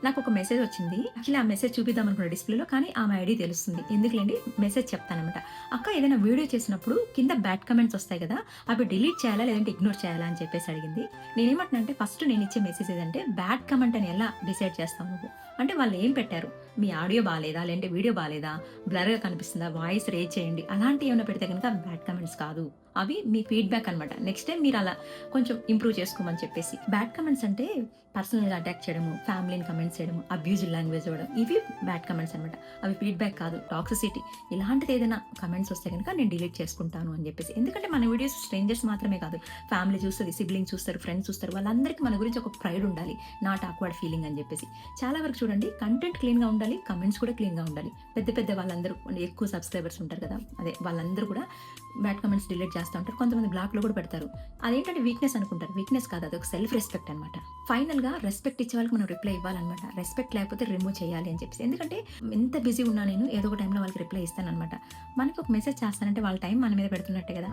నాకు ఒక మెసేజ్ వచ్చింది. యాక్చువల్లీ ఆ మెసేజ్ చూపిద్దాం అనుకున్న డిస్‌ప్లేలో, కానీ ఆమె ఐడీ తెలుస్తుంది. ఎందుకులెండి మెసేజ్ చెప్తాననమాట. అక్క ఏదైనా వీడియో చేసినప్పుడు కింద బ్యాడ్ కామెంట్స్ వస్తాయి కదా! అవి డిలీట్ చేయాలా? లేదంటే ఇగ్నోర్ చేయాలా? అని చెప్పేసి అడిగింది. నేనేమంటున్నా అంటే నేనిచ్చే మెసేజ్ ఏదంటే బ్యాడ్ కామెంట్ అని ఎలా డిసైడ్ చేస్తావు నువ్వు? అంటే వాళ్ళు ఏం పెట్టారు? మీ ఆడియో బాలేదా? లేదంటే వీడియో బాలేదా? బ్లర్‌గా కనిపిస్తుందా? వాయిస్ రేజ్ చేయండి. అలాంటివి ఏమైనా పెడితే గనుక అవి బ్యాడ్ కామెంట్స్ కాదు. అవి మీ ఫీడ్‌బ్యాక్ అనమాట. నెక్స్ట్ టైమ్ మీరు అలా కొంచెం ఇంప్రూవ్ చేసుకోమని చెప్పేసి. బ్యాడ్ కామెంట్స్ అంటే పర్సనల్‌గా అటాక్ చేయడము, ఫ్యామిలీని కమెంట్స్ చేయడము, అబ్యూజ్డ్ లాంగ్వేజ్ ఇవ్వడం, ఇవి బ్యాడ్ కామెంట్స్ అనమాట. అవి ఫీడ్‌బ్యాక్ కాదు. టాక్సిసిటీ ఇలాంటిది ఏదైనా కమెంట్స్ వస్తే గనుక నేను డిలీట్ చేసుకుంటాను అని చెప్పేసి. ఎందుకంటే మన వీడియోస్ స్ట్రేంజర్స్ మాత్రమే కాదు, ఫ్యామిలీ చూస్తది, సిబ్లింగ్స్ చూస్తారు, ఫ్రెండ్స్ చూస్తారు. వాళ్ళందరికీ మన గురించి ఒక ప్రైడ్ ఉండాలి. నాట్ ఆక్వర్డ్ ఫీలింగ్ అని చెప్పేసి. చాలా వరకు చూడండి, కంటెంట్ క్లీన్‌గా ఉండాలి, కమెంట్స్ కూడా క్లీన్‌గా ఉండాలి. పెద్ద పెద్ద వాళ్ళందరూ ఎక్కువ సబ్స్క్రైబర్స్ ఉంటారు కదా! అదే వాళ్ళందరూ కూడా బ్యాడ్ కామెంట్స్ డిలీట్ చేస్తా ఉంటారు. కొంతమంది బ్లాక్‌లో కూడా పెడతారు. అదేంటంటే వీక్‌నెస్ అనుకుంటారు. వీక్‌నెస్ కాదు, అదొక సెల్ఫ్ రెస్పెక్ట్ అనమాట. ఫైనల్‌గా రెస్పెక్ట్ ఇచ్చే వాళ్ళకి మనం రిప్లై ఇవ్వాలనమాట. రెస్పెక్ట్ లేకపోతే రిమూవ్ చేయాలి అని చెప్పేసి. ఎందుకంటే ఎంత బిజీ ఉన్నా నేను ఏదో ఒక టైంలో వాళ్ళకి రిప్లై ఇస్తాననమాట. మనకి ఒక మెసేజ్ చేస్తానంటే వాళ్ళ టైం మన మీద పెడుతున్నట్టే కదా!